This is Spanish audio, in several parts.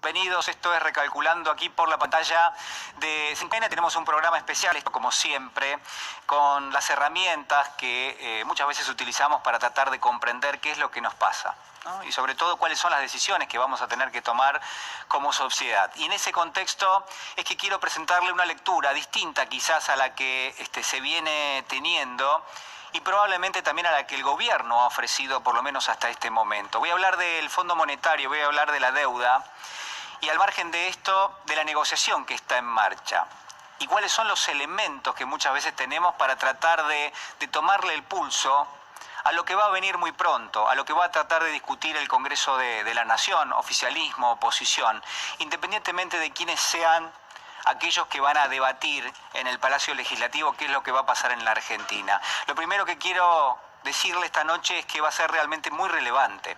Bienvenidos, esto es Recalculando aquí por la pantalla de Centena. Tenemos un programa especial, como siempre, con las herramientas que muchas veces utilizamos para tratar de comprender qué es lo que nos pasa, ¿no? Y sobre todo cuáles son las decisiones que vamos a tener que tomar como sociedad. Y en ese contexto es que quiero presentarle una lectura distinta quizás a la que se viene teniendo y probablemente también a la que el gobierno ha ofrecido por lo menos hasta este momento. Voy a hablar del Fondo Monetario, voy a hablar de la deuda y al margen de esto, de la negociación que está en marcha. Y cuáles son los elementos que muchas veces tenemos para tratar de tomarle el pulso a lo que va a venir muy pronto, a lo que va a tratar de discutir el Congreso de la Nación, oficialismo, oposición, independientemente de quiénes sean aquellos que van a debatir en el Palacio Legislativo qué es lo que va a pasar en la Argentina. Lo primero que quiero decirle esta noche es que va a ser realmente muy relevante.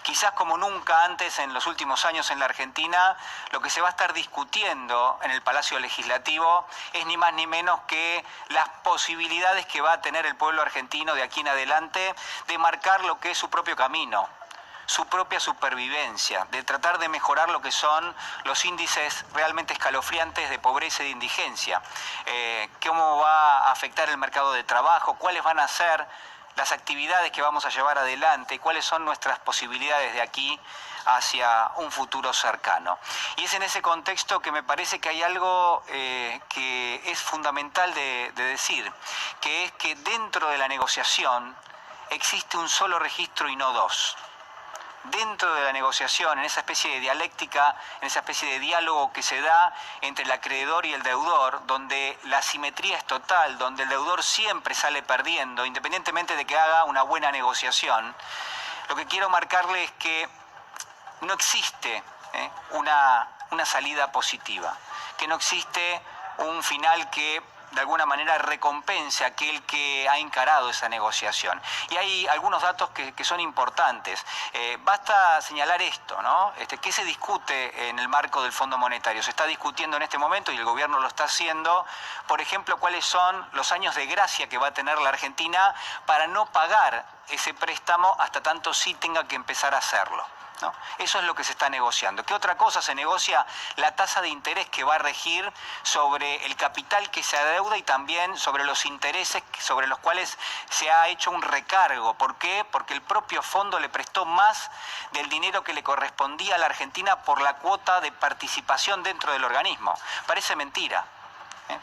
Quizás como nunca antes en los últimos años en la Argentina, lo que se va a estar discutiendo en el Palacio Legislativo es ni más ni menos que las posibilidades que va a tener el pueblo argentino de aquí en adelante de marcar lo que es su propio camino, su propia supervivencia, de tratar de mejorar lo que son los índices realmente escalofriantes de pobreza y de indigencia, cómo va a afectar el mercado de trabajo, cuáles van a ser las actividades que vamos a llevar adelante, cuáles son nuestras posibilidades de aquí hacia un futuro cercano. Y es en ese contexto que me parece que hay algo que es fundamental de decir, que es que dentro de la negociación existe un solo registro y no dos. Dentro de la negociación, en esa especie de dialéctica, en esa especie de diálogo que se da entre el acreedor y el deudor, donde la asimetría es total, donde el deudor siempre sale perdiendo, independientemente de que haga una buena negociación, lo que quiero marcarle es que no existe una salida positiva, que no existe un final que de alguna manera recompense a aquel que ha encarado esa negociación. Y hay algunos datos que son importantes. Basta señalar esto, ¿no? ¿Qué se discute en el marco del Fondo Monetario? Se está discutiendo en este momento, y el gobierno lo está haciendo, por ejemplo, cuáles son los años de gracia que va a tener la Argentina para no pagar ese préstamo hasta tanto sí tenga que empezar a hacerlo, ¿no? Eso es lo que se está negociando. ¿Qué otra cosa se negocia? La tasa de interés que va a regir sobre el capital que se adeuda y también sobre los intereses sobre los cuales se ha hecho un recargo. ¿Por qué? Porque el propio fondo le prestó más del dinero que le correspondía a la Argentina por la cuota de participación dentro del organismo. Parece mentira,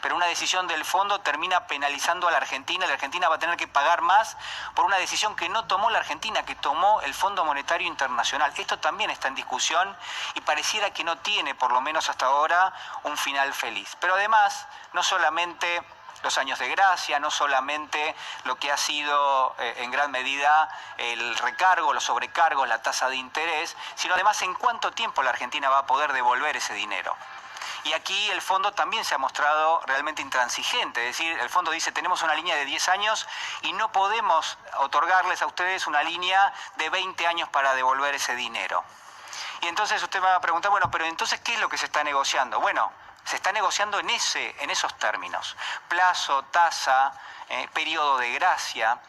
pero una decisión del fondo termina penalizando a la Argentina. La Argentina va a tener que pagar más por una decisión que no tomó la Argentina, que tomó el Fondo Monetario Internacional. Esto también está en discusión y pareciera que no tiene, por lo menos hasta ahora, un final feliz. Pero además, no solamente los años de gracia, no solamente lo que ha sido en gran medida el recargo, los sobrecargos, la tasa de interés, sino además en cuánto tiempo la Argentina va a poder devolver ese dinero. Y aquí el fondo también se ha mostrado realmente intransigente, es decir, el fondo dice tenemos una línea de 10 años y no podemos otorgarles a ustedes una línea de 20 años para devolver ese dinero. Y entonces usted me va a preguntar, bueno, pero entonces ¿qué es lo que se está negociando? Bueno, se está negociando en esos términos, plazo, tasa, periodo de gracia.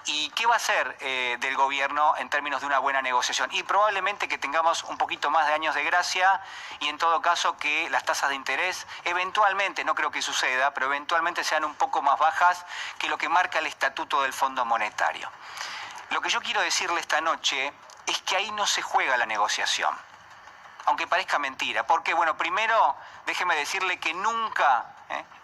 ¿Y qué va a hacer del gobierno en términos de una buena negociación? Y probablemente que tengamos un poquito más de años de gracia y en todo caso que las tasas de interés eventualmente, no creo que suceda, pero eventualmente sean un poco más bajas que lo que marca el estatuto del Fondo Monetario. Lo que yo quiero decirle esta noche es que ahí no se juega la negociación, aunque parezca mentira. Porque, bueno, primero déjeme decirle que nunca,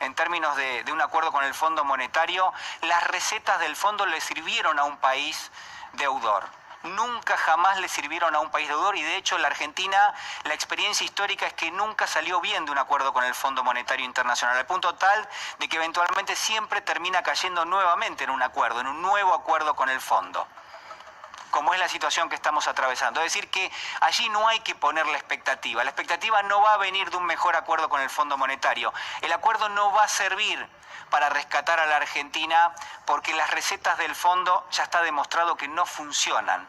en términos de un acuerdo con el Fondo Monetario, las recetas del fondo le sirvieron a un país deudor. Nunca jamás le sirvieron a un país deudor y de hecho la Argentina, la experiencia histórica es que nunca salió bien de un acuerdo con el Fondo Monetario Internacional, al punto tal de que eventualmente siempre termina cayendo nuevamente en un acuerdo, en un nuevo acuerdo con el fondo, como es la situación que estamos atravesando. Es decir, que allí no hay que poner la expectativa. La expectativa no va a venir de un mejor acuerdo con el Fondo Monetario. El acuerdo no va a servir para rescatar a la Argentina porque las recetas del fondo ya está demostrado que no funcionan.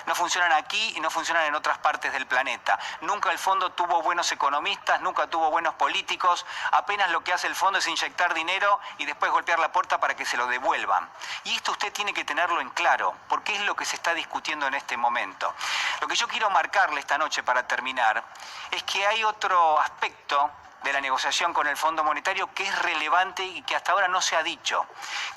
No funcionan aquí y no funcionan en otras partes del planeta. Nunca el fondo tuvo buenos economistas, nunca tuvo buenos políticos. Apenas lo que hace el fondo es inyectar dinero y después golpear la puerta para que se lo devuelvan. Y esto usted tiene que tenerlo en claro, porque es lo que se está discutiendo discutiendo en este momento. Lo que yo quiero marcarle esta noche para terminar es que hay otro aspecto de la negociación con el Fondo Monetario que es relevante y que hasta ahora no se ha dicho,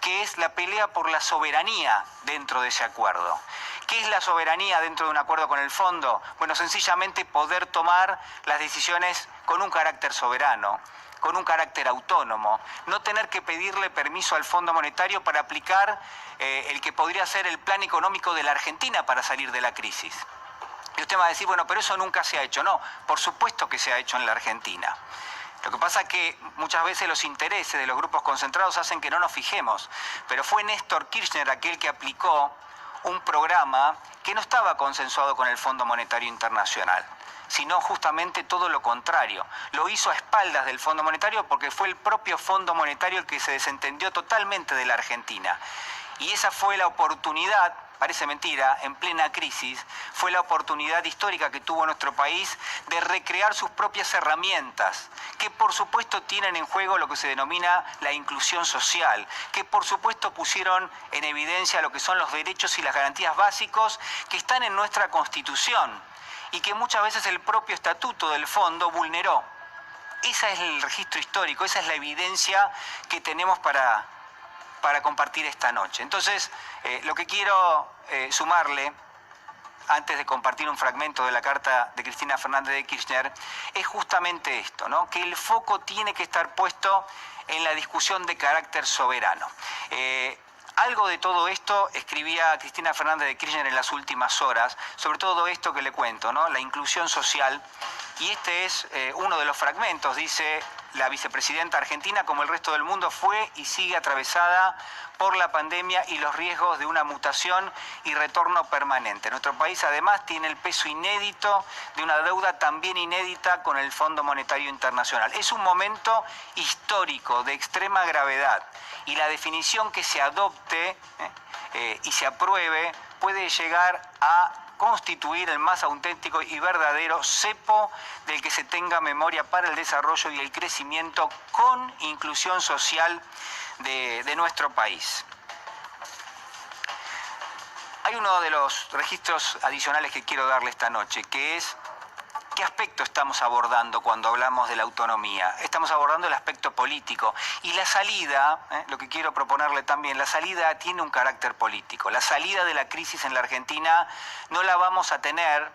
que es la pelea por la soberanía dentro de ese acuerdo. ¿Qué es la soberanía dentro de un acuerdo con el Fondo? Bueno, sencillamente poder tomar las decisiones con un carácter soberano, con un carácter autónomo, no tener que pedirle permiso al Fondo Monetario para aplicar el que podría ser el plan económico de la Argentina para salir de la crisis. Y usted va a decir, bueno, pero eso nunca se ha hecho. No, por supuesto que se ha hecho en la Argentina. Lo que pasa es que muchas veces los intereses de los grupos concentrados hacen que no nos fijemos, pero fue Néstor Kirchner aquel que aplicó un programa que no estaba consensuado con el Fondo Monetario Internacional, sino justamente todo lo contrario. Lo hizo a espaldas del Fondo Monetario porque fue el propio Fondo Monetario el que se desentendió totalmente de la Argentina. Y esa fue la oportunidad, parece mentira, en plena crisis, fue la oportunidad histórica que tuvo nuestro país de recrear sus propias herramientas, que por supuesto tienen en juego lo que se denomina la inclusión social, que por supuesto pusieron en evidencia lo que son los derechos y las garantías básicos que están en nuestra Constitución y que muchas veces el propio estatuto del fondo vulneró. Ese es el registro histórico, esa es la evidencia que tenemos para compartir esta noche. Entonces, lo que quiero sumarle, antes de compartir un fragmento de la carta de Cristina Fernández de Kirchner, es justamente esto, ¿no? Que el foco tiene que estar puesto en la discusión de carácter soberano. Algo de todo esto escribía Cristina Fernández de Kirchner en las últimas horas, sobre todo esto que le cuento, ¿no? La inclusión social. Y este es uno de los fragmentos. Dice: la vicepresidenta argentina, como el resto del mundo, fue y sigue atravesada por la pandemia y los riesgos de una mutación y retorno permanente. Nuestro país además tiene el peso inédito de una deuda también inédita con el Fondo Monetario Internacional. Es un momento histórico de extrema gravedad y la definición que se adopte y se apruebe puede llegar a constituir el más auténtico y verdadero cepo del que se tenga memoria para el desarrollo y el crecimiento con inclusión social de nuestro país. Hay uno de los registros adicionales que quiero darle esta noche, que es ¿qué aspecto estamos abordando cuando hablamos de la autonomía? Estamos abordando el aspecto político. Y la salida, lo que quiero proponerle también, la salida tiene un carácter político. La salida de la crisis en la Argentina no la vamos a tener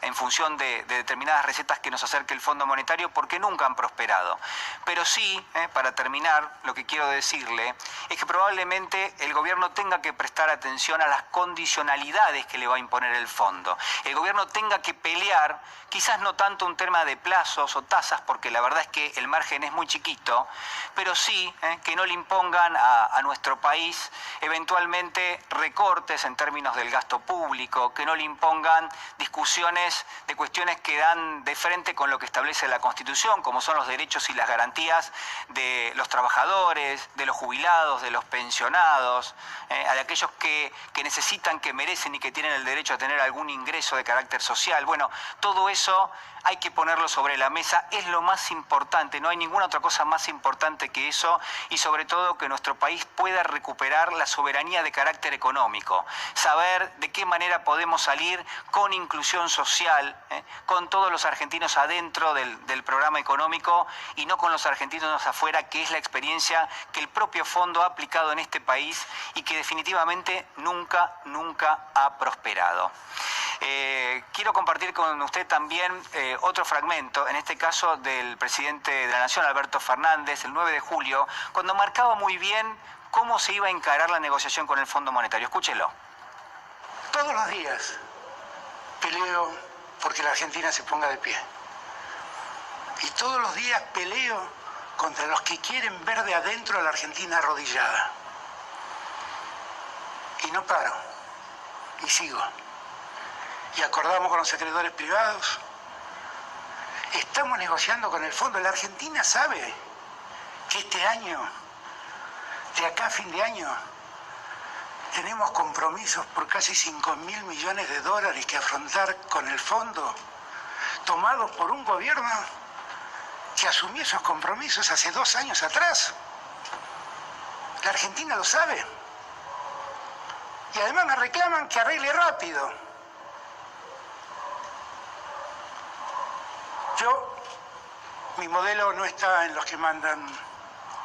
en función de determinadas recetas que nos acerque el Fondo Monetario, porque nunca han prosperado. Pero sí, para terminar, lo que quiero decirle es que probablemente el gobierno tenga que prestar atención a las condicionalidades que le va a imponer el fondo. El gobierno tenga que pelear, quizás no tanto un tema de plazos o tasas, porque la verdad es que el margen es muy chiquito, pero sí que no le impongan a nuestro país eventualmente recortes en términos del gasto público, que no le impongan discusiones de cuestiones que dan de frente con lo que establece la Constitución, como son los derechos y las garantías de los trabajadores, de los jubilados, de los pensionados, de aquellos que necesitan, que merecen y que tienen el derecho a tener algún ingreso de carácter social. Bueno, todo eso hay que ponerlo sobre la mesa, es lo más importante, no hay ninguna otra cosa más importante que eso, y sobre todo que nuestro país pueda recuperar la soberanía de carácter económico, saber de qué manera podemos salir con inclusión social, con todos los argentinos adentro del programa económico y no con los argentinos afuera, que es la experiencia que el propio fondo ha aplicado en este país y que definitivamente nunca ha prosperado. Quiero compartir con usted también otro fragmento, en este caso del presidente de la Nación, Alberto Fernández, el 9 de julio, cuando marcaba muy bien cómo se iba a encarar la negociación con el Fondo Monetario. Escúchelo. Todos los días peleo porque la Argentina se ponga de pie. Y todos los días peleo contra los que quieren ver de adentro a la Argentina arrodillada. Y no paro. Y sigo. Y acordamos con los acreedores privados. Estamos negociando con el fondo. La Argentina sabe que este año, de acá a fin de año, tenemos compromisos por casi 5.000 millones de dólares que afrontar con el fondo, tomados por un gobierno que asumió esos compromisos hace 2 años atrás. La Argentina lo sabe. Y además me reclaman que arregle rápido. Mi modelo no está en los que mandan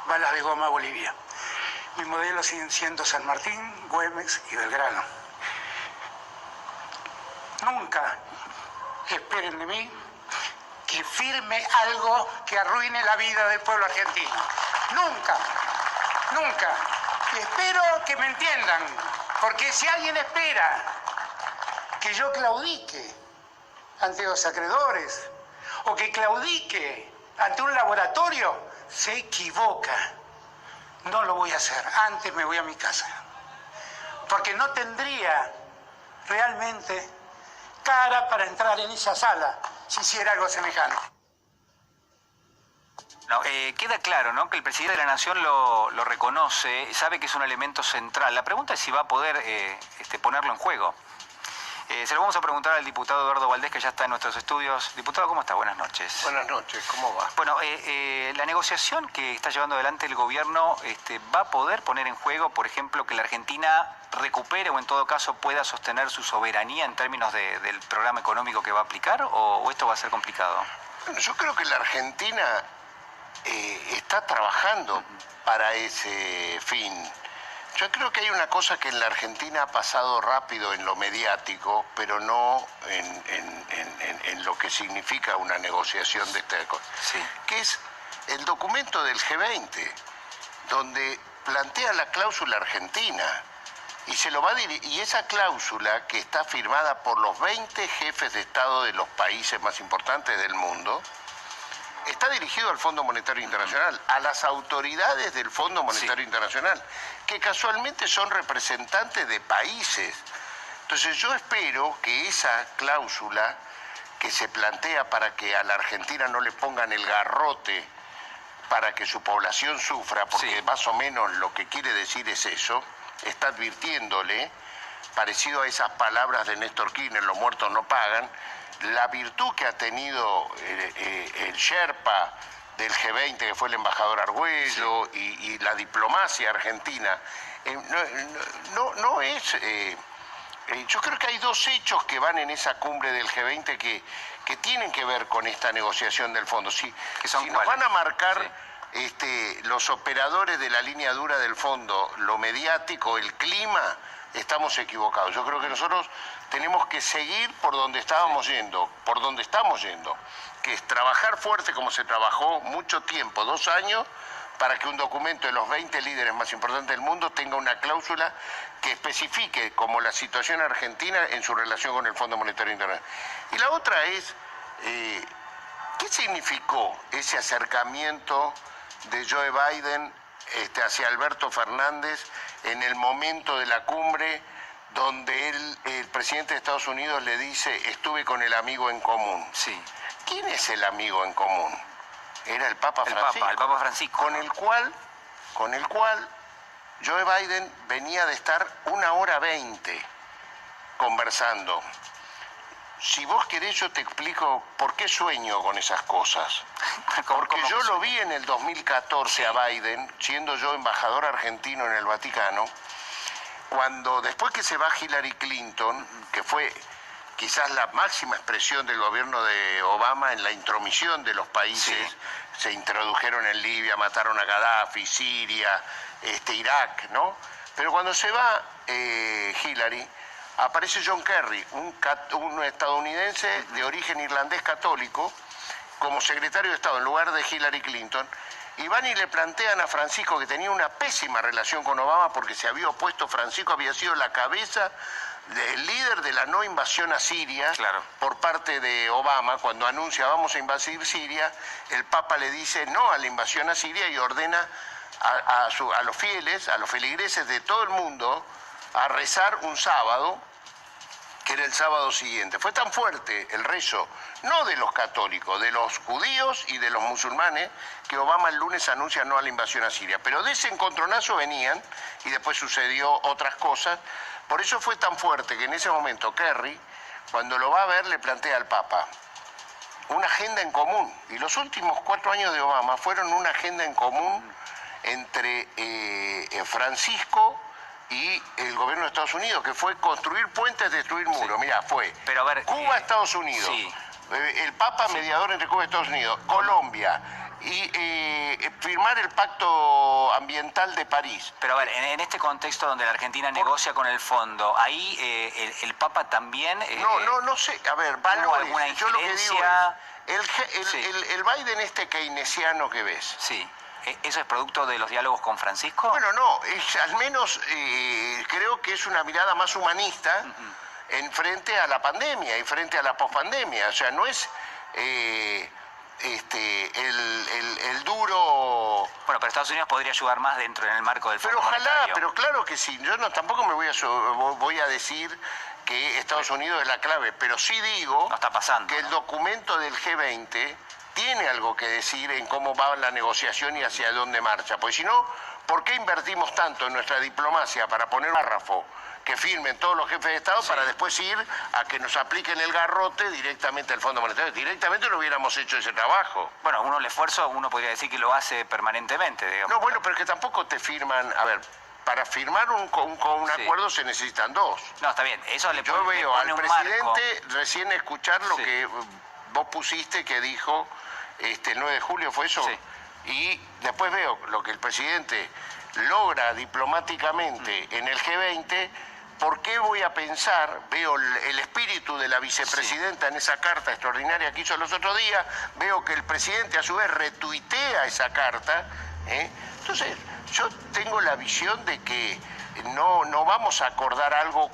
balas de goma a Bolivia. Mi modelo siguen siendo San Martín, Güemes y Belgrano. Nunca esperen de mí que firme algo que arruine la vida del pueblo argentino. Nunca, nunca. Y espero que me entiendan, porque si alguien espera que yo claudique ante los acreedores o que claudique ante un laboratorio, se equivoca. No lo voy a hacer. Antes me voy a mi casa. Porque no tendría realmente cara para entrar en esa sala si hiciera algo semejante. No, queda claro, ¿no?, que el presidente de la Nación lo reconoce, sabe que es un elemento central. La pregunta es si va a poder ponerlo en juego. Se lo vamos a preguntar al diputado Eduardo Valdés, que ya está en nuestros estudios. Diputado, ¿cómo está? Buenas noches. Buenas noches, ¿cómo va? Bueno, la negociación que está llevando adelante el gobierno va a poder poner en juego, por ejemplo, que la Argentina recupere o en todo caso pueda sostener su soberanía en términos del programa económico que va a aplicar, o esto va a ser complicado. Bueno, yo creo que la Argentina está trabajando para ese fin. Yo creo que hay una cosa que en la Argentina ha pasado rápido en lo mediático, pero no en lo que significa una negociación de esta cosa, Sí. que es el documento del G20, donde plantea la cláusula argentina y se lo va a y esa cláusula, que está firmada por los 20 jefes de Estado de los países más importantes del mundo, está dirigido al Fondo Monetario Internacional, a las autoridades del Fondo Monetario Internacional, que casualmente son representantes de países. Entonces yo espero que esa cláusula que se plantea para que a la Argentina no le pongan el garrote para que su población sufra, porque más o menos lo que quiere decir es eso, está advirtiéndole, parecido a esas palabras de Néstor Kirchner, los muertos no pagan, la virtud que ha tenido el Sherpa del G20, que fue el embajador Argüello, y la diplomacia argentina, no es... yo creo que hay dos hechos que van en esa cumbre del G20 que tienen que ver con esta negociación del fondo. Si nos van a marcar los operadores de la línea dura del fondo, lo mediático, el clima, estamos equivocados. Yo creo que nosotros tenemos que seguir por donde estábamos yendo, por donde estamos yendo, que es trabajar fuerte como se trabajó mucho tiempo, 2 años, para que un documento de los 20 líderes más importantes del mundo tenga una cláusula que especifique como la situación argentina en su relación con el Fondo Monetario Internacional. Y la otra es, ¿qué significó ese acercamiento de Joe Biden hacia Alberto Fernández en el momento de la cumbre donde el presidente de Estados Unidos le dice, estuve con el amigo en común? Sí. ¿Quién es el amigo en común? Era el Papa Francisco. El Papa Francisco. Con el cual Joe Biden venía de estar 1 hora 20 conversando. Si vos querés, yo te explico por qué sueño con esas cosas. Porque yo lo vi en el 2014 a Biden, siendo yo embajador argentino en el Vaticano, cuando después que se va Hillary Clinton, que fue quizás la máxima expresión del gobierno de Obama en la intromisión de los países, se introdujeron en Libia, mataron a Gaddafi, Siria, Irak, ¿no? Pero cuando se va Hillary, aparece John Kerry, un estadounidense de origen irlandés católico, como secretario de Estado en lugar de Hillary Clinton, y van y le plantean a Francisco, que tenía una pésima relación con Obama porque se había opuesto, Francisco había sido la cabeza, el líder de la no invasión a Siria por parte de Obama. Cuando anuncia vamos a invadir Siria, el Papa le dice no a la invasión a Siria y ordena a los fieles, a los feligreses de todo el mundo, a rezar un sábado, que era el sábado siguiente. Fue tan fuerte el rezo, no de los católicos, de los judíos y de los musulmanes, que Obama el lunes anuncia no a la invasión a Siria. Pero de ese encontronazo venían, y después sucedió otras cosas. Por eso fue tan fuerte que en ese momento Kerry, cuando lo va a ver, le plantea al Papa una agenda en común. Y los últimos 4 años de Obama fueron una agenda en común entre Francisco y el gobierno de Estados Unidos, que fue construir puentes, destruir muros. Sí. Mirá, fue Pero a ver, Cuba, Estados Unidos, sí. El Papa mediador entre Cuba y Estados Unidos, Colombia, y firmar el Pacto Ambiental de París. Pero a ver, en este contexto donde la Argentina negocia con el fondo, ahí el Papa también... No sé, a ver, ¿hubo alguna valores. Yo lo que digo injerencia? es, el Biden keynesiano que ves. Sí. ¿Eso es producto de los diálogos con Francisco? Bueno, no, es, al menos creo que es una mirada más humanista en frente a la pandemia y frente a la pospandemia. O sea, no es el duro... Bueno, pero Estados Unidos podría ayudar más dentro en el marco del Fondo Pero ojalá, Monetario. pero claro que sí. Yo tampoco me voy a decir que Estados Unidos es la clave, pero sí digo No está pasando, que el documento del G20 tiene algo que decir en cómo va la negociación y hacia dónde marcha. Pues si no, ¿por qué invertimos tanto en nuestra diplomacia para poner un párrafo que firmen todos los jefes de Estado para después ir a que nos apliquen el garrote directamente al Fondo Monetario? Directamente no hubiéramos hecho ese trabajo. Bueno, el esfuerzo, uno podría decir que lo hace permanentemente, digamos. No, bueno, pero es que tampoco te firman... A ver, para firmar un acuerdo se necesitan dos. No, está bien, eso le Yo pone, veo le al pone un marco. presidente recién escuchar lo Sí. que vos pusiste que dijo el 9 de julio, ¿fue eso? Sí. Y después veo lo que el presidente logra diplomáticamente en el G20. ¿Por qué voy a pensar? Veo el espíritu de la vicepresidenta en esa carta extraordinaria que hizo los otros días, veo que el presidente a su vez retuitea esa carta, Entonces, yo tengo la visión de que no vamos a acordar algo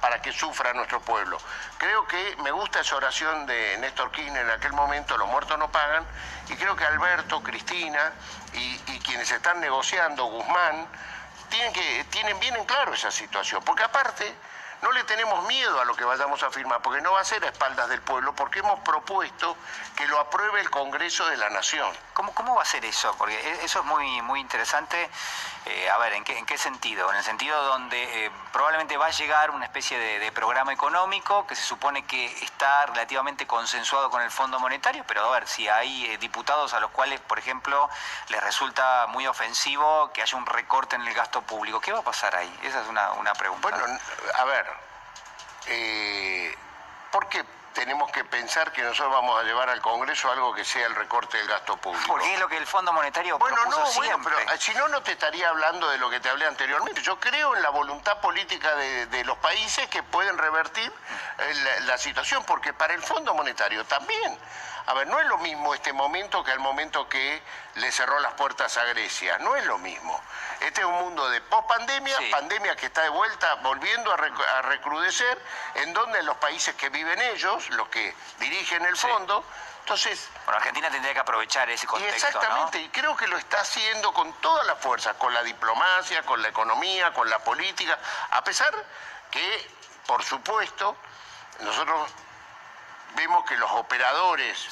para que sufra nuestro pueblo. Creo que me gusta esa oración de Néstor Kirchner en aquel momento, los muertos no pagan, y creo que Alberto, Cristina y quienes están negociando, Guzmán, tienen bien en claro esa situación, porque aparte no le tenemos miedo a lo que vayamos a firmar, porque no va a ser a espaldas del pueblo, porque hemos propuesto que lo apruebe el Congreso de la Nación. ¿Cómo va a ser eso? Porque eso es muy interesante. A ver, ¿en qué sentido? En el sentido donde probablemente va a llegar una especie de programa económico que se supone que está relativamente consensuado con el Fondo Monetario, pero a ver, si hay diputados a los cuales, por ejemplo, les resulta muy ofensivo que haya un recorte en el gasto público, ¿qué va a pasar ahí? Esa es una pregunta. Bueno, a ver, ¿por qué tenemos que pensar que nosotros vamos a llevar al Congreso algo que sea el recorte del gasto público? Porque es lo que el Fondo Monetario propuso siempre. Pero si no, no te estaría hablando de lo que te hablé anteriormente. Yo creo en la voluntad política de los países que pueden revertir la situación, porque para el Fondo Monetario también. A ver, no es lo mismo este momento que el momento que le cerró las puertas a Grecia. No es lo mismo. Este es un mundo de post-pandemia, pandemia que está de vuelta, volviendo a recrudecer, en donde los países que viven ellos, los que dirigen el fondo, entonces... Bueno, Argentina tendría que aprovechar ese contexto, Exactamente, ¿no? y creo que lo está haciendo con toda la fuerza, con la diplomacia, con la economía, con la política, a pesar que, por supuesto, nosotros vemos que los operadores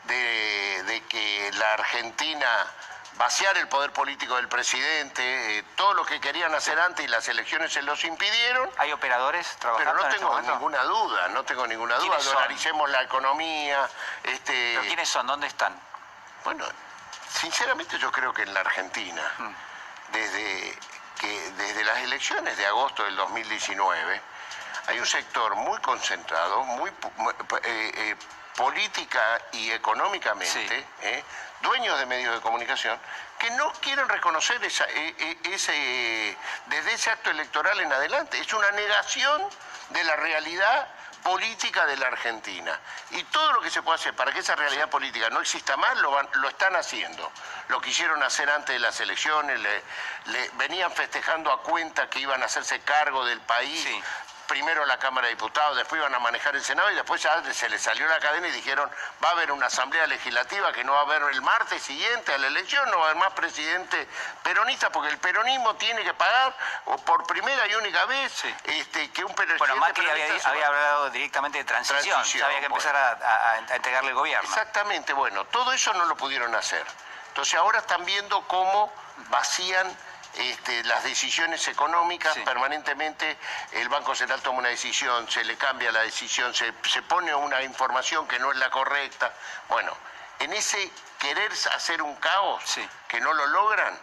de que la Argentina vaciar el poder político del presidente, todo lo que querían hacer antes y las elecciones se los impidieron. ¿Hay operadores trabajando? Pero no en tengo este ninguna duda, ¿Quiénes son? Dolaricemos la economía. ¿Pero quiénes son? ¿Dónde están? Bueno, sinceramente yo creo que en la Argentina, desde las elecciones de agosto del 2019, hay un sector muy concentrado, muy política y económicamente, dueños de medios de comunicación, que no quieren reconocer desde ese acto electoral en adelante. Es una negación de la realidad política de la Argentina. Y todo lo que se puede hacer para que esa realidad política no exista más, lo están haciendo. Lo quisieron hacer antes de las elecciones, venían festejando a cuenta que iban a hacerse cargo del país. Primero la Cámara de Diputados, después iban a manejar el Senado y después ya se les salió la cadena y dijeron va a haber una asamblea legislativa que no va a haber el martes siguiente a la elección, no va a haber más presidente peronista porque el peronismo tiene que pagar por primera y única vez que un presidente Bueno, Macri peronista había hablado directamente de transición, ya había que empezar a entregarle el gobierno. Exactamente, bueno, todo eso no lo pudieron hacer. Entonces ahora están viendo cómo vacían las decisiones económicas permanentemente. El Banco Central toma una decisión, se le cambia la decisión, se pone una información que no es la correcta. Bueno, en ese querer hacer un caos que no lo logran,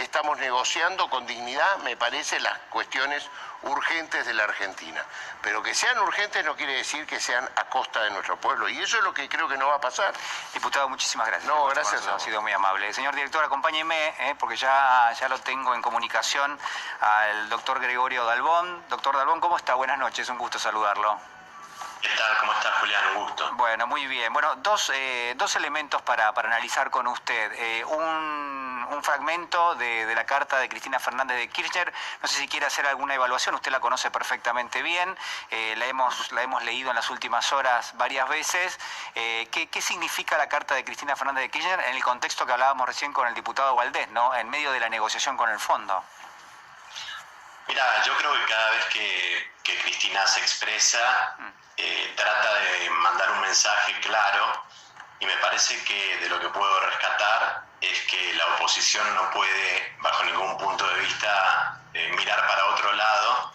estamos negociando con dignidad, me parece, las cuestiones urgentes de la Argentina. Pero que sean urgentes no quiere decir que sean a costa de nuestro pueblo. Y eso es lo que creo que no va a pasar. Diputado, muchísimas gracias. No, gracias. Ha sido muy amable. Señor director, acompáñeme, porque ya lo tengo en comunicación al doctor Gregorio Dalbón. Doctor Dalbón, ¿cómo está? Buenas noches, un gusto saludarlo. ¿Qué tal? ¿Cómo estás, Julián? Un gusto. Bueno, muy bien. Bueno, dos elementos para analizar con usted. Un fragmento de la carta de Cristina Fernández de Kirchner. No sé si quiere hacer alguna evaluación, usted la conoce perfectamente bien. La hemos leído en las últimas horas varias veces. ¿Qué significa la carta de Cristina Fernández de Kirchner en el contexto que hablábamos recién con el diputado Valdés, ¿no? En medio de la negociación con el fondo. Mira, yo creo que cada vez que Cristina se expresa, trata de mandar un mensaje claro, y me parece que de lo que puedo rescatar es que la oposición no puede, bajo ningún punto de vista, mirar para otro lado,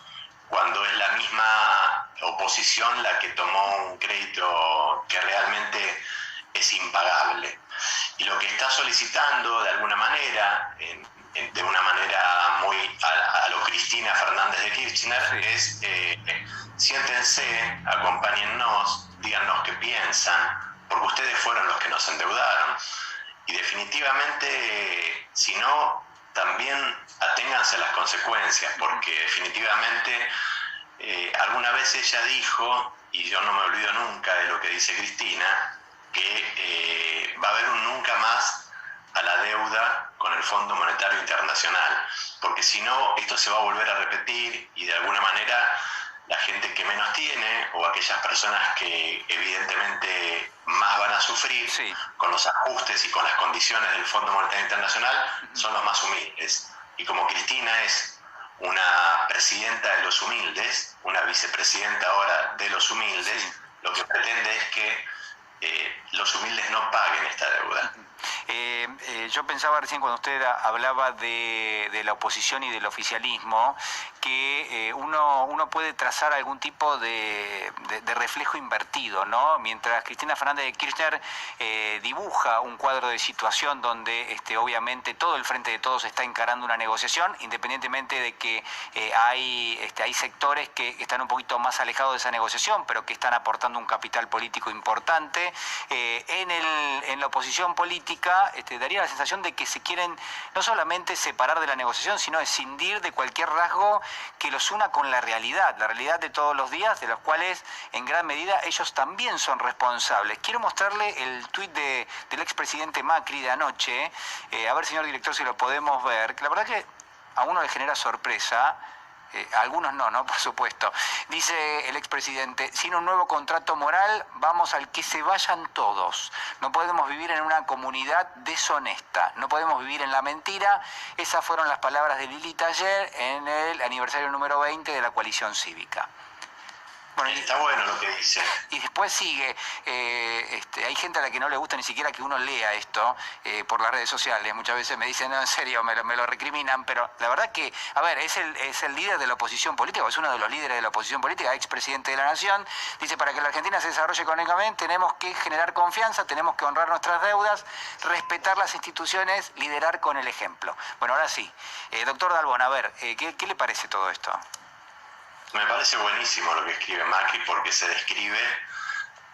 cuando es la misma oposición la que tomó un crédito que realmente es impagable. Y lo que está solicitando, de alguna manera, de una manera muy a lo Cristina Fernández de Kirchner, es siéntense, acompáñennos, díganos qué piensan, porque ustedes fueron los que nos endeudaron. Y definitivamente, si no, también aténganse a las consecuencias, porque definitivamente alguna vez ella dijo, y yo no me olvido nunca de lo que dice Cristina, que va a haber un nunca más a la deuda con el Fondo Monetario Internacional, porque si no, esto se va a volver a repetir y de alguna manera la gente que menos tiene o aquellas personas que evidentemente más van a sufrir con los ajustes y con las condiciones del Fondo Monetario Internacional son los más humildes. Y como Cristina es una presidenta de los humildes, una vicepresidenta ahora de los humildes, lo que pretende es que los humildes no paguen esta deuda. Yo pensaba recién cuando usted hablaba de la oposición y del oficialismo que uno puede trazar algún tipo de reflejo invertido, ¿no? Mientras Cristina Fernández de Kirchner dibuja un cuadro de situación donde obviamente todo el Frente de Todos está encarando una negociación, independientemente de que hay sectores que están un poquito más alejados de esa negociación, pero que están aportando un capital político importante. En la oposición política daría la sensación de que se quieren no solamente separar de la negociación, sino escindir de cualquier rasgo que los una con la realidad de todos los días, de los cuales en gran medida ellos también son responsables. Quiero mostrarle el tuit del expresidente Macri de anoche, a ver, señor director, si lo podemos ver, que la verdad que a uno le genera sorpresa. A algunos no, por supuesto. Dice el expresidente, sin un nuevo contrato moral, vamos al que se vayan todos. No podemos vivir en una comunidad deshonesta, no podemos vivir en la mentira. Esas fueron las palabras de Lilita ayer en el aniversario número 20 de la coalición cívica. Bueno, está bueno lo que dice. Y después sigue, hay gente a la que no le gusta ni siquiera que uno lea esto por las redes sociales. Muchas veces me dicen, no, en serio, me lo recriminan, pero la verdad que, a ver, es el líder de la oposición política, o es uno de los líderes de la oposición política, expresidente de la Nación. Dice, para que la Argentina se desarrolle económicamente tenemos que generar confianza, tenemos que honrar nuestras deudas, respetar las instituciones, liderar con el ejemplo. Bueno, ahora sí. Doctor Dalbón, a ver, ¿qué le parece todo esto? Me parece buenísimo lo que escribe Macri, porque se describe,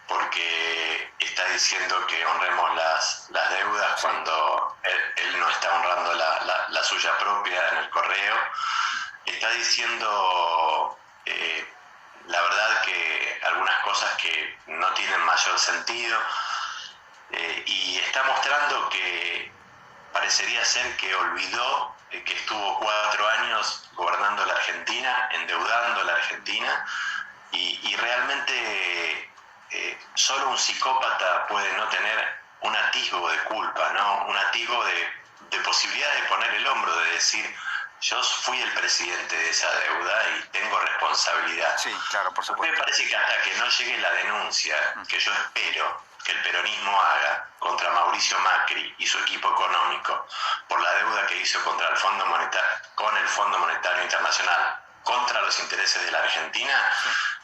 porque está diciendo que honremos las deudas cuando él no está honrando la suya propia en el correo. Está diciendo la verdad que algunas cosas que no tienen mayor sentido, y está mostrando que parecería ser que olvidó que estuvo 4 años gobernando la Argentina, endeudando la Argentina, y realmente solo un psicópata puede no tener un atisbo de culpa, ¿no? Un atisbo de posibilidad de poner el hombro, de decir, yo fui el presidente de esa deuda y tengo responsabilidad. Sí, claro, por supuesto. Me parece que hasta que no llegue la denuncia, que yo espero que el peronismo haga contra Mauricio Macri y su equipo económico por la deuda que hizo contra el Fondo Monetario Internacional, contra los intereses de la Argentina,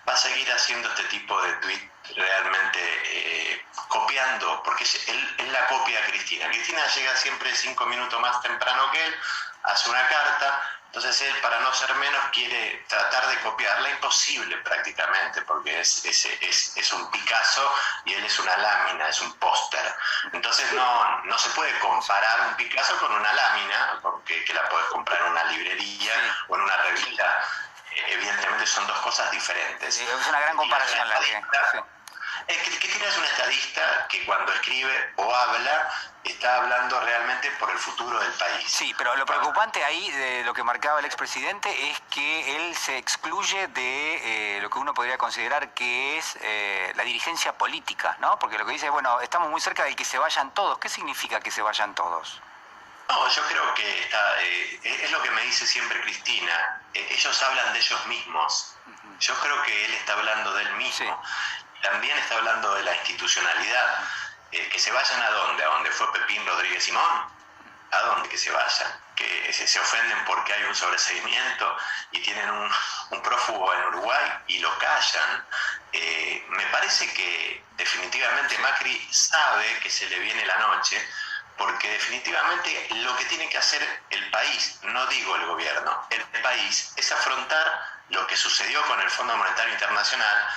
va a seguir haciendo este tipo de tuit realmente copiando, porque él la copia a Cristina. Cristina llega siempre 5 minutos más temprano que él, hace una carta. Entonces él, para no ser menos, quiere tratar de copiarla, imposible prácticamente, porque es un Picasso y él es una lámina, es un póster. Entonces no se puede comparar un Picasso con una lámina, porque que la puedes comprar en una librería o en una revista. Evidentemente son dos cosas diferentes. Sí, es una gran comparación la que... Sí. Cristina es una estadista que cuando escribe o habla está hablando realmente por el futuro del país. Sí, pero lo preocupante ahí de lo que marcaba el expresidente es que él se excluye de lo que uno podría considerar que es la dirigencia política, ¿no? Porque lo que dice es, bueno, estamos muy cerca de que se vayan todos. ¿Qué significa que se vayan todos? No, yo creo que es lo que me dice siempre Cristina. Ellos hablan de ellos mismos. Yo creo que él está hablando de él mismo. Sí. También está hablando de la institucionalidad. Que se vayan ¿a dónde? ¿A dónde fue Pepín Rodríguez Simón? ¿A dónde que se vayan? Que se ofenden porque hay un sobreseimiento y tienen un prófugo en Uruguay y lo callan. Me parece que definitivamente Macri sabe que se le viene la noche, porque definitivamente lo que tiene que hacer el país, no digo el gobierno, el país, es afrontar lo que sucedió con el Fondo Monetario Internacional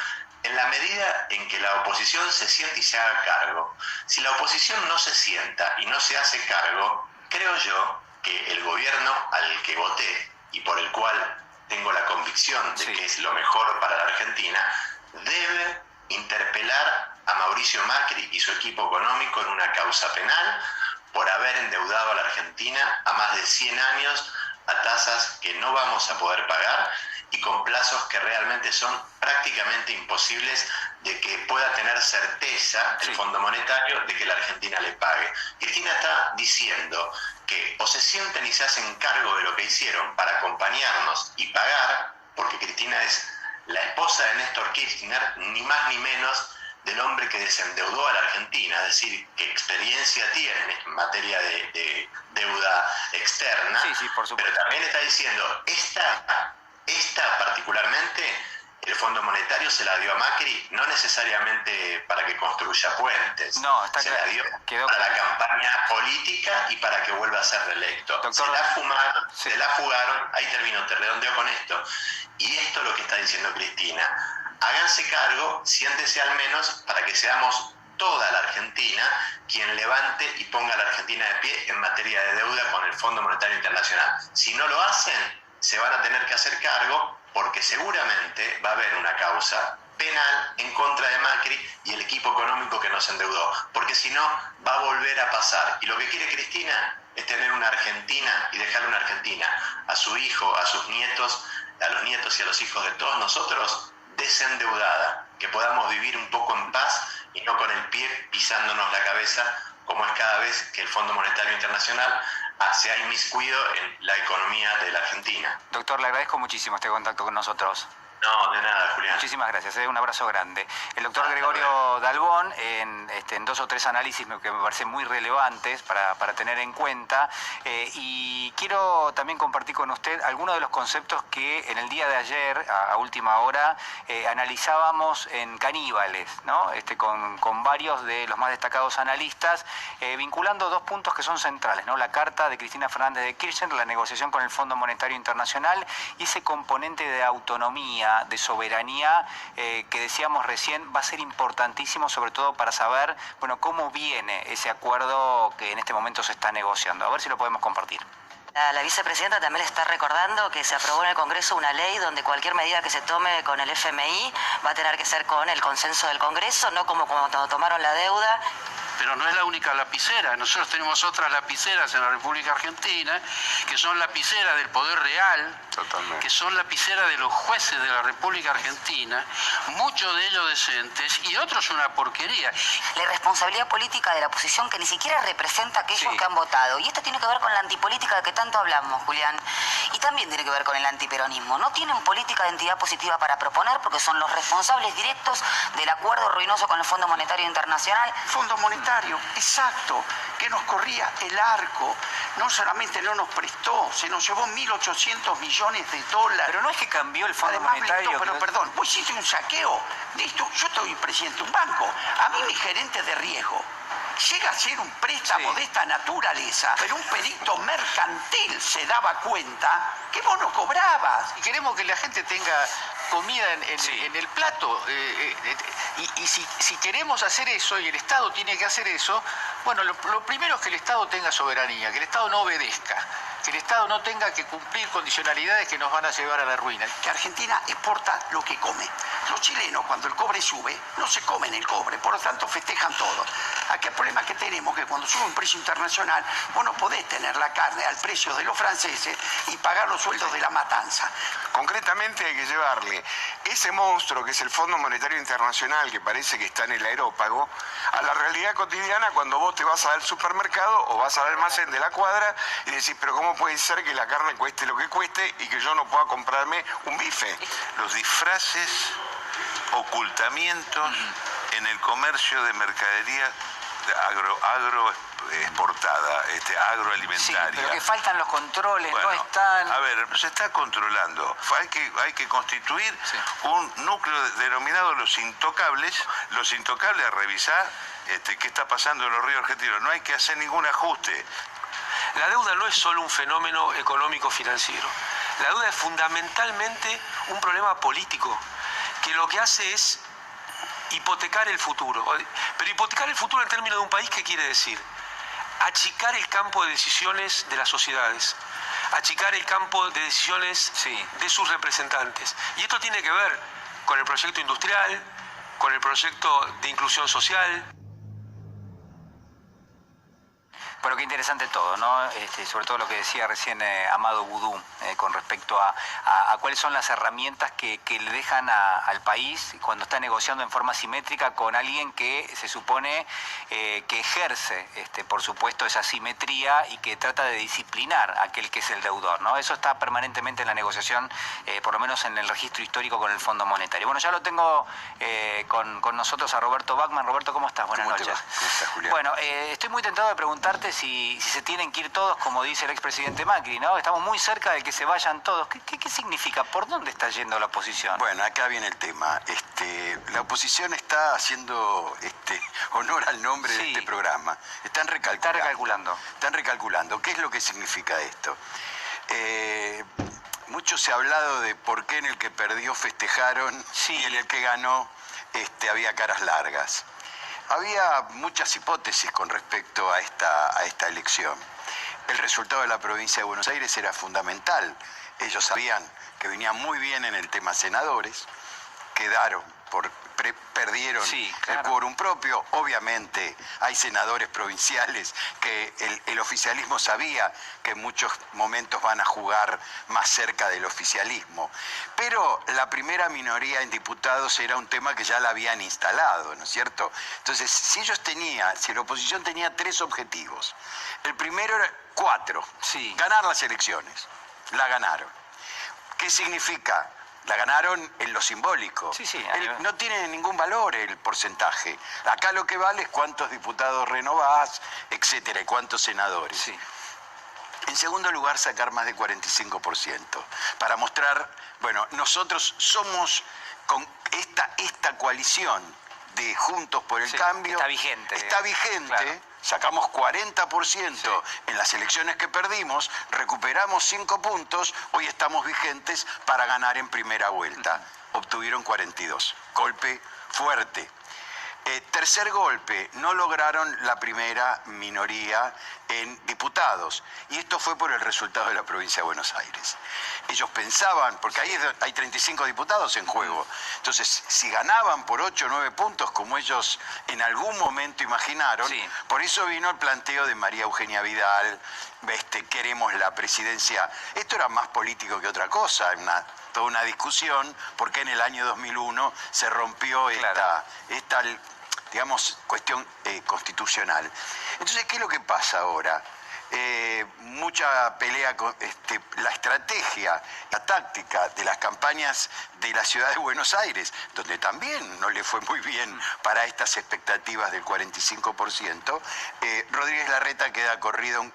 en la medida en que la oposición se siente y se haga cargo. Si la oposición no se sienta y no se hace cargo, creo yo que el gobierno al que voté y por el cual tengo la convicción de que es lo mejor para la Argentina, debe interpelar a Mauricio Macri y su equipo económico en una causa penal por haber endeudado a la Argentina a más de 100 años a tasas que no vamos a poder pagar y con plazos que realmente son prácticamente imposibles de que pueda tener certeza el Fondo Monetario de que la Argentina le pague. Cristina está diciendo que o se sienten y se hacen cargo de lo que hicieron para acompañarnos y pagar, porque Cristina es la esposa de Néstor Kirchner, ni más ni menos del hombre que desendeudó a la Argentina, es decir, que experiencia tiene en materia de deuda externa, por supuesto. Pero también está diciendo, esta particularmente, el Fondo Monetario se la dio a Macri, no necesariamente para que construya puentes, se la dio para la campaña política y para que vuelva a ser reelecto. Doctor, se la fugaron, ahí termino, te redondeo con esto. Y esto es lo que está diciendo Cristina. Háganse cargo, siéntese al menos para que seamos toda la Argentina quien levante y ponga a la Argentina de pie en materia de deuda con el Fondo Monetario Internacional. Si no lo hacen, se van a tener que hacer cargo porque seguramente va a haber una causa penal en contra de Macri y el equipo económico que nos endeudó, porque si no va a volver a pasar. Y lo que quiere Cristina es tener una Argentina y dejar una Argentina a su hijo, a sus nietos, a los nietos y a los hijos de todos nosotros, desendeudada, que podamos vivir un poco en paz y no con el pie pisándonos la cabeza como es cada vez que el Fondo Monetario Internacional se ha inmiscuido en la economía de la Argentina. Doctor, le agradezco muchísimo este contacto con nosotros. No, de nada, Julián. Muchísimas gracias, un abrazo grande. El doctor Gregorio Dalbón, en 2 o 3 análisis que me parecen muy relevantes para tener en cuenta, y quiero también compartir con usted algunos de los conceptos que en el día de ayer, a última hora, analizábamos en Caníbales, ¿no? Con varios de los más destacados analistas, vinculando 2 puntos que son centrales, ¿no? La carta de Cristina Fernández de Kirchner, la negociación con el Fondo Monetario Internacional y ese componente de autonomía, de soberanía que decíamos recién va a ser importantísimo, sobre todo para saber, bueno, cómo viene ese acuerdo que en este momento se está negociando. A ver si lo podemos compartir. La vicepresidenta también le está recordando que se aprobó en el Congreso una ley donde cualquier medida que se tome con el FMI va a tener que ser con el consenso del Congreso, no como cuando tomaron la deuda. Pero no es la única lapicera. Nosotros tenemos otras lapiceras en la República Argentina, que son lapiceras del poder real, que son lapiceras de los jueces de la República Argentina, muchos de ellos decentes y otros una porquería. La irresponsabilidad política de la oposición que ni siquiera representa a aquellos que han votado. Y esto tiene que ver con la antipolítica de que tanto hablamos, Julián. Y también tiene que ver con el antiperonismo. No tienen política de entidad positiva para proponer porque son los responsables directos del acuerdo ruinoso con el Fondo Monetario Internacional. Fondo Monetario, exacto, que nos corría el arco. No solamente no nos prestó, se nos llevó 1.800 millones de dólares. Pero no es que cambió el Fondo Además, Monetario. Pero perdón, vos hiciste un saqueo de esto. Yo estoy presidente de un banco. A mí mi gerente de riesgo llega a ser un préstamo de esta naturaleza, pero un perito mercantil se daba cuenta que vos no cobrabas. Y queremos que la gente tenga comida en el plato. Y si queremos hacer eso, y el Estado tiene que hacer eso, bueno, lo primero es que el Estado tenga soberanía, que el Estado no obedezca, que el Estado no tenga que cumplir condicionalidades que nos van a llevar a la ruina. Que Argentina exporta lo que come. Los chilenos, cuando el cobre sube, no se comen el cobre, por lo tanto festejan todo. Aquí el problema que tenemos es que cuando sube un precio internacional, vos no podés tener la carne al precio de los franceses y pagar los sueldos de la matanza. Concretamente hay que llevarle ese monstruo que es el Fondo Monetario Internacional, que parece que está en el aerópago, a la realidad cotidiana cuando vos te vas al supermercado o vas al almacén de la cuadra y decís, pero ¿cómo puede ser que la carne cueste lo que cueste y que yo no pueda comprarme un bife? Los disfraces, ocultamientos en el comercio de mercadería agroexportada, agroalimentaria. Sí, pero que faltan los controles, bueno, no están... A ver, no se está controlando. Hay que constituir un núcleo denominado los intocables. Los intocables a revisar qué está pasando en los ríos argentinos. No hay que hacer ningún ajuste. La deuda no es solo un fenómeno económico-financiero. La deuda es fundamentalmente un problema político, que lo que hace es hipotecar el futuro. Pero hipotecar el futuro en términos de un país, ¿qué quiere decir? Achicar el campo de decisiones de las sociedades, achicar el campo de decisiones de sus representantes. Y esto tiene que ver con el proyecto industrial, con el proyecto de inclusión social. Bueno, qué interesante todo, ¿no? Sobre todo lo que decía recién Amado Boudou con respecto a cuáles son las herramientas que le dejan al país cuando está negociando en forma simétrica con alguien que se supone que ejerce, por supuesto, esa simetría y que trata de disciplinar a aquel que es el deudor, ¿no? Eso está permanentemente en la negociación, por lo menos en el registro histórico con el Fondo Monetario. Bueno, ya lo tengo con nosotros a Roberto Bachmann. Roberto, ¿cómo estás? Buenas noches. ¿Cómo estás, Julián? Bueno, estoy muy tentado de preguntarte si se tienen que ir todos, como dice el expresidente Macri, ¿no? Estamos muy cerca de que se vayan todos. ¿Qué significa? ¿Por dónde está yendo la oposición? Bueno, acá viene el tema. La oposición está haciendo honor al nombre de este programa. Están recalculando. Están recalculando. ¿Qué es lo que significa esto? Mucho se ha hablado de por qué en el que perdió festejaron y en el que ganó había caras largas. Había muchas hipótesis con respecto a esta elección. El resultado de la provincia de Buenos Aires era fundamental. Ellos sabían que venían muy bien en el tema senadores, perdieron el quórum propio. Obviamente hay senadores provinciales que el oficialismo sabía que en muchos momentos van a jugar más cerca del oficialismo. Pero la primera minoría en diputados era un tema que ya la habían instalado, ¿no es cierto? Entonces, si la oposición tenía 3 objetivos. El primero era 4, ganar las elecciones. La ganaron. ¿Qué significa? La ganaron en lo simbólico. No tiene ningún valor el porcentaje. Acá lo que vale es cuántos diputados renovás, etcétera, y cuántos senadores. En segundo lugar, sacar más de 45%. Para mostrar, bueno, nosotros somos con esta coalición de Juntos por el Cambio. Está vigente. Está vigente. Claro. Sacamos 40% en las elecciones que perdimos, recuperamos 5 puntos, hoy estamos vigentes para ganar en primera vuelta. Obtuvieron 42. Golpe fuerte. Tercer golpe, no lograron la primera minoría en diputados. Y esto fue por el resultado de la provincia de Buenos Aires. Ellos pensaban, porque ahí hay 35 diputados en juego, entonces si ganaban por 8 o 9 puntos, como ellos en algún momento imaginaron, por eso vino el planteo de María Eugenia Vidal, queremos la presidencia. Esto era más político que otra cosa, toda una discusión, porque en el año 2001 se rompió esta digamos, cuestión constitucional. Entonces, ¿qué es lo que pasa ahora? mucha pelea con la estrategia, la táctica de las campañas de la ciudad de Buenos Aires, donde también no le fue muy bien para estas expectativas del 45%, Rodríguez Larreta queda corrido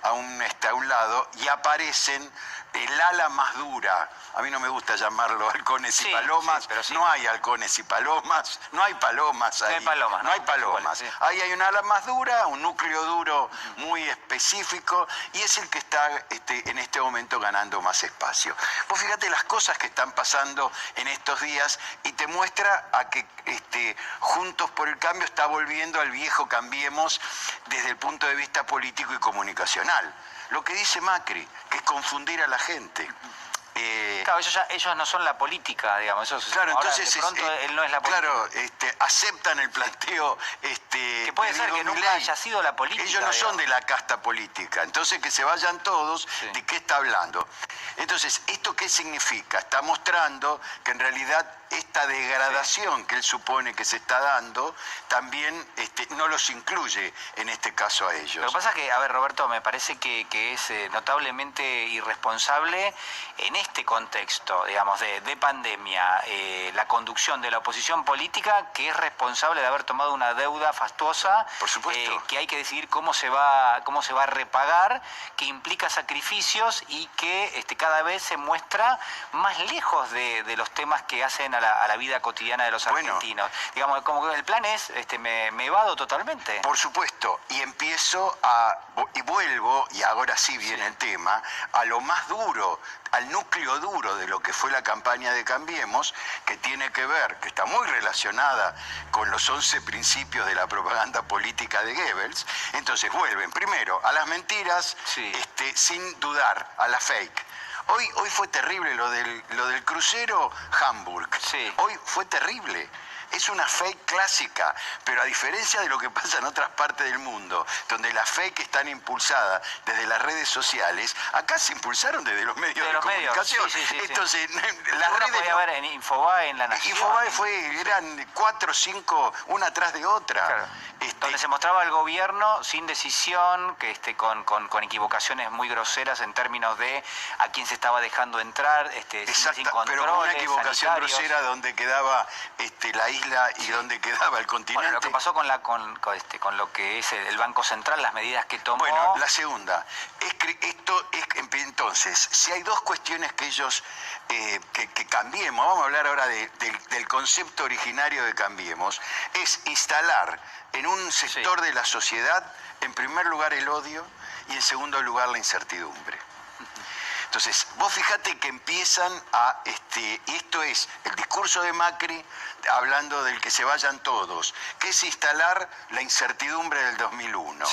a un lado y aparecen el ala más dura. A mí no me gusta llamarlo halcones y palomas, pero sí. No hay halcones y palomas, no hay palomas ahí. No hay palomas, no hay palomas. Igual, sí. Ahí hay un ala más dura, un núcleo duro muy específico, y es el que está en este momento ganando más espacio. Vos fíjate las cosas que están pasando en estos días y te muestra a que Juntos por el Cambio está volviendo al viejo Cambiemos desde el punto de vista político y comunicacional. Lo que dice Macri, que es confundir a la gente. Claro, ellos no son la política, digamos. Claro, ahora, entonces de pronto él no es la política. Claro, aceptan el planteo que puede ser que nunca haya sido la política. Ellos no son de la casta política, entonces que se vayan todos. ¿De qué está hablando? Entonces, ¿esto qué significa? Está mostrando que en realidad esta degradación que él supone que se está dando también no los incluye en este caso a ellos. Lo que pasa es que, a ver, Roberto, me parece que es notablemente irresponsable en este contexto, digamos, de pandemia, la conducción de la oposición política, que es responsable de haber tomado una deuda fastuosa, por supuesto, que hay que decidir cómo se va a repagar, que implica sacrificios y que cada vez se muestra más lejos de los temas que hacen a la vida cotidiana de los argentinos. Digamos, como que el plan es, me evado totalmente. Por supuesto, y vuelvo, y ahora sí viene el tema, a lo más duro, al núcleo duro de lo que fue la campaña de Cambiemos, que tiene que ver, que está muy relacionada con los 11 principios de la propaganda política de Goebbels. Entonces vuelven primero a las mentiras, sin dudar, a la fake. Hoy fue terrible lo del crucero Hamburg. Hoy fue terrible. Es una fake clásica, pero a diferencia de lo que pasa en otras partes del mundo, donde las fake están impulsadas desde las redes sociales, acá se impulsaron desde los medios de comunicación. Entonces, las redes podía ver en Infobae, en La Nación. Infobae eran 4 o 5, una atrás de otra. Claro. Donde se mostraba el gobierno sin decisión, con equivocaciones muy groseras en términos de a quién se estaba dejando entrar, sin controles, pero con una equivocación sanitarios. grosera donde quedaba la isla y donde quedaba el continente. Bueno, lo que pasó con lo que es el Banco Central, las medidas que tomó. Bueno, la segunda. Entonces, si hay dos cuestiones que ellos que Cambiemos, vamos a hablar ahora del concepto originario de Cambiemos, es instalar en un sector de la sociedad, en primer lugar el odio y en segundo lugar la incertidumbre. Entonces, vos fíjate que empiezan y esto es el discurso de Macri hablando del que se vayan todos, que es instalar la incertidumbre del 2001.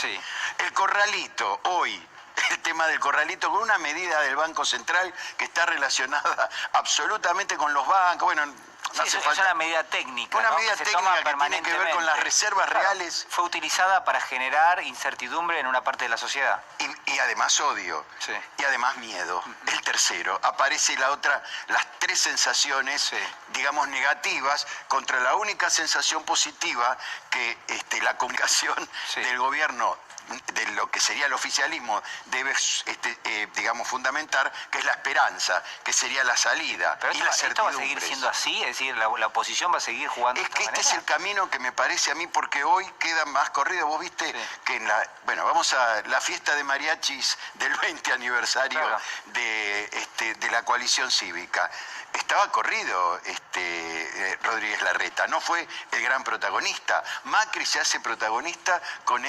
El corralito, hoy, el tema del corralito, con una medida del Banco Central que está relacionada absolutamente con los bancos, bueno, no hace falta. Es una medida técnica. Una ¿no? medida técnica que tiene que ver con las reservas reales. Fue utilizada para generar incertidumbre en una parte de la sociedad. Y además odio. Y además miedo. El tercero. Aparece las tres sensaciones, digamos, negativas, contra la única sensación positiva que la comunicación del gobierno, de lo que sería el oficialismo, debe, digamos, fundamentar, que es la esperanza, que sería la salida. Pero y la certidumbre. ¿Esto va a seguir siendo así? Es decir, la oposición va a seguir jugando de esta manera. Es el camino que me parece a mí, porque hoy queda más corrido. Vos viste que vamos a la fiesta de mariachis del 20 aniversario de la coalición cívica. Estaba corrido Rodríguez Larreta, no fue el gran protagonista. Macri se hace protagonista con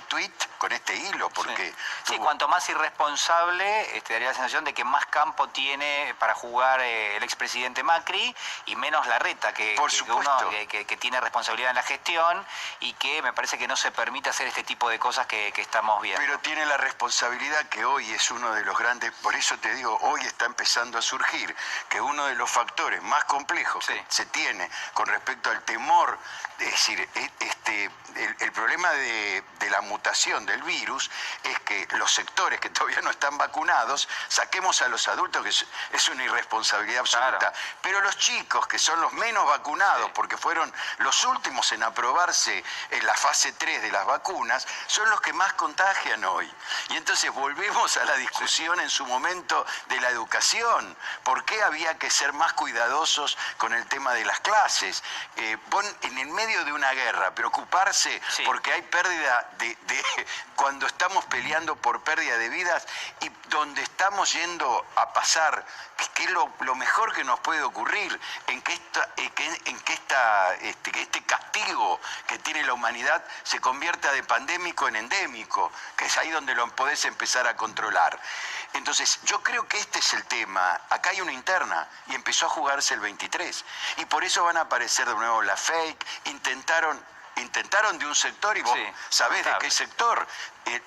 tuit, con este hilo, porque... cuanto más irresponsable, daría la sensación de que más campo tiene para jugar el expresidente Macri y menos Larreta, que tiene responsabilidad en la gestión y que me parece que no se permite hacer este tipo de cosas que estamos viendo. Pero tiene la responsabilidad que hoy es uno de los grandes, por eso te digo, hoy está empezando a surgir que uno de los factores más complejos que se tiene con respecto al temor, es decir, el problema de la mutación, el virus es que los sectores que todavía no están vacunados, saquemos a los adultos, que es una irresponsabilidad absoluta. Claro. Pero los chicos, que son los menos vacunados, porque fueron los últimos en aprobarse en la fase 3 de las vacunas, son los que más contagian hoy. Y entonces volvemos a la discusión en su momento de la educación. ¿Por qué había que ser más cuidadosos con el tema de las clases? En el medio de una guerra, preocuparse porque hay pérdida cuando estamos peleando por pérdida de vidas y donde estamos yendo a pasar, que es lo mejor que nos puede ocurrir, en que este castigo que tiene la humanidad se convierta de pandémico en endémico, que es ahí donde lo podés empezar a controlar. Entonces, yo creo que este es el tema. Acá hay una interna y empezó a jugarse el 23. Y por eso van a aparecer de nuevo las fake. Intentaron de un sector, y vos sabés de qué sector,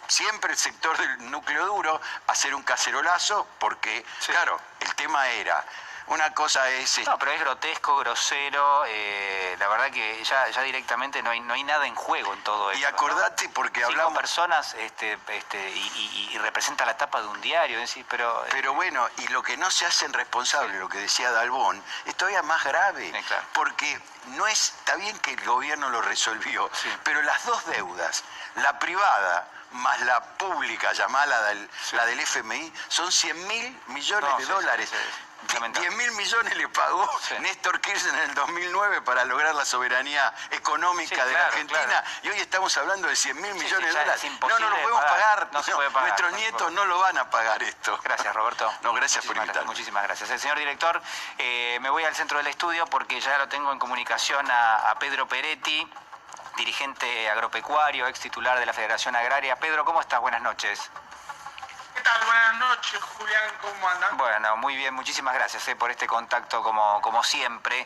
siempre el sector del núcleo duro, hacer un cacerolazo, porque, claro, el tema era... Una cosa es... No, pero es grotesco, grosero, la verdad que ya directamente no hay nada en juego en todo esto. Y acordate, ¿no? Porque hablamos... 5 personas y representa la tapa de un diario, decir, pero... Pero bueno, y lo que no se hacen responsable, lo que decía Dalbón, es todavía más grave, claro. Porque no está bien que el gobierno lo resolvió, pero las dos deudas, la privada más la pública, llamada la del FMI, son 100.000 millones de dólares. 10.000 millones le pagó Néstor Kirchner en el 2009 para lograr la soberanía económica de la Argentina, y hoy estamos hablando de 100.000 millones de dólares. No lo podemos pagar, no se puede pagar. Nuestros nietos no lo van a pagar esto. Gracias, Roberto. No, gracias por invitarme. Muchísimas gracias. El señor director, me voy al centro del estudio porque ya lo tengo en comunicación a Pedro Peretti, dirigente agropecuario, ex titular de la Federación Agraria. Pedro, ¿cómo estás? Buenas noches. ¿Qué tal? Buenas noches, Julián, ¿cómo andan? Bueno, muy bien, muchísimas gracias por este contacto como siempre.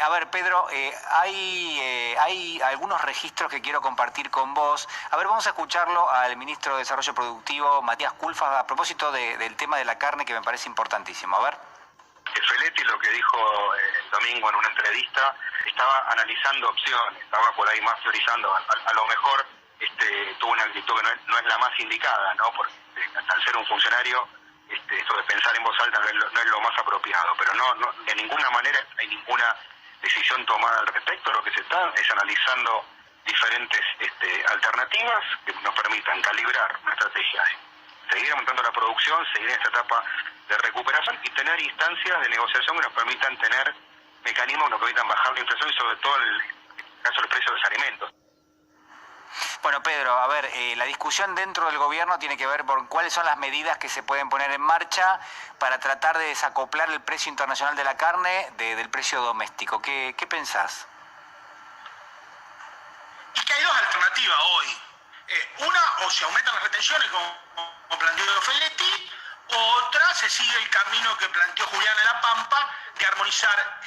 A ver, Pedro, hay algunos registros que quiero compartir con vos. A ver, vamos a escucharlo al ministro de Desarrollo Productivo, Matías Culfas, a propósito del tema de la carne, que me parece importantísimo. A ver. Feletti lo que dijo el domingo en una entrevista, estaba analizando opciones, estaba por ahí más teorizando, a lo mejor tuvo una actitud que no es la más indicada, ¿no? Porque al ser un funcionario, esto de pensar en voz alta no es lo más apropiado, pero no de ninguna manera hay ninguna decisión tomada al respecto. Lo que se está es analizando diferentes alternativas que nos permitan calibrar una estrategia de seguir aumentando la producción, seguir en esta etapa de recuperación y tener instancias de negociación que nos permitan tener mecanismos que nos permitan bajar la inflación y sobre todo en el caso del precio de los alimentos. Bueno, Pedro, a ver, la discusión dentro del gobierno tiene que ver por cuáles son las medidas que se pueden poner en marcha para tratar de desacoplar el precio internacional de la carne del precio doméstico. ¿Qué pensás? Y que hay dos alternativas hoy. Una, o se aumentan las retenciones, como planteó Feletti, otra, se sigue el camino que planteó Julián en La Pampa, de armonizar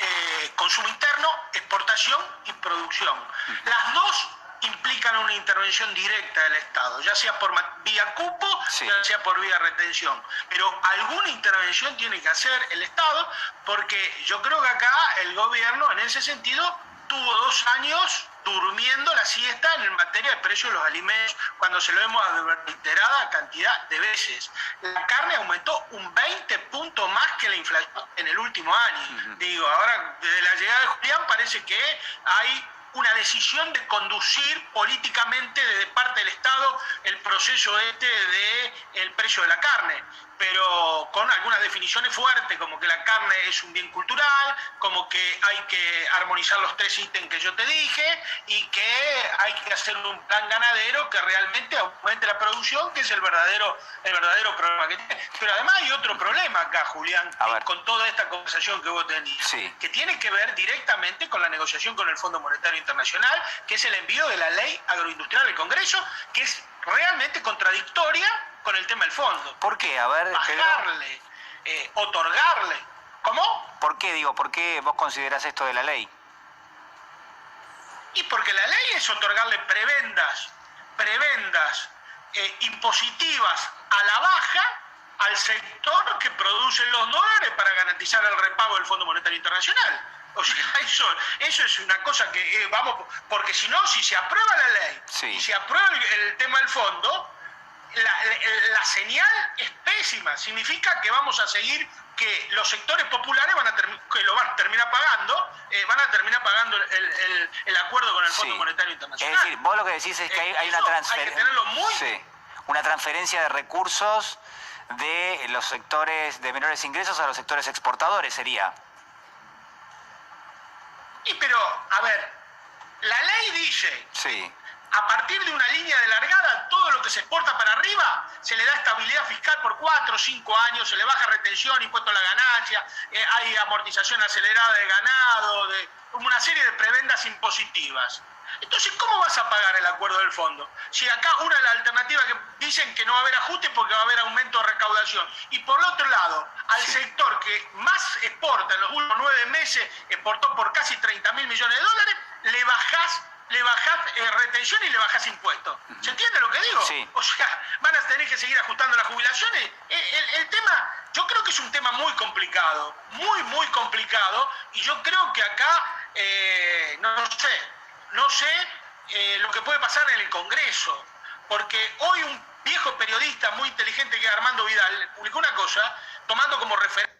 consumo interno, exportación y producción. Las dos implican una intervención directa del Estado, ya sea por vía cupo, ya sea por vía retención. Pero alguna intervención tiene que hacer el Estado, porque yo creo que acá el gobierno, en ese sentido, tuvo 2 años durmiendo la siesta en materia de precio de los alimentos, cuando se lo hemos reiterada cantidad de veces. La carne aumentó un 20 puntos más que la inflación en el último año. Digo, ahora, desde la llegada de Julián parece que hay una decisión de conducir políticamente desde parte del Estado el proceso del precio de la carne, pero con algunas definiciones fuertes, como que la carne es un bien cultural, como que hay que armonizar los 3 ítems que yo te dije, y que hay que hacer un plan ganadero que realmente aumente la producción, que es el verdadero problema que tiene. Pero además hay otro problema acá, Julián, con toda esta conversación que vos tenés, que tiene que ver directamente con la negociación con el Fondo Monetario Internacional, que es el envío de la ley agroindustrial al Congreso, que es realmente contradictoria con el tema del fondo. ¿Por qué? A ver, bajarle, otorgarle. ¿Cómo? ¿Por qué? ¿Por qué vos considerás esto de la ley? Y porque la ley es otorgarle prebendas impositivas a la baja al sector que produce los dólares para garantizar el repago del Fondo Monetario Internacional. O sea, eso es una cosa que vamos, porque si no, si se aprueba la ley y se aprueba el tema del fondo, la señal es pésima. Significa que vamos a seguir, que los sectores populares que lo van a terminar pagando, el acuerdo con el Fondo Monetario Internacional. Es decir, vos lo que decís es que hay una transferencia. Una transferencia de recursos de los sectores de menores ingresos a los sectores exportadores, sería. Pero, a ver, la ley dice, a partir de una línea de largada, todo lo que se exporta para arriba, se le da estabilidad fiscal por 4 o 5 años, se le baja retención, impuesto a la ganancia, hay amortización acelerada de ganado, una serie de prebendas impositivas. Entonces, ¿cómo vas a pagar el acuerdo del fondo? Si acá una de las alternativas que dicen que no va a haber ajuste porque va a haber aumento de recaudación. Y por el otro lado, al sector que más exporta en los últimos 9 meses, exportó por casi 30.000 millones de dólares, le bajás retención y le bajás impuestos. ¿Se entiende lo que digo? O sea, van a tener que seguir ajustando las jubilaciones. El tema, yo creo que es un tema muy complicado, muy complicado, y yo creo que acá, no sé lo que puede pasar en el Congreso, porque hoy un viejo periodista muy inteligente que es Armando Vidal publicó una cosa tomando como referencia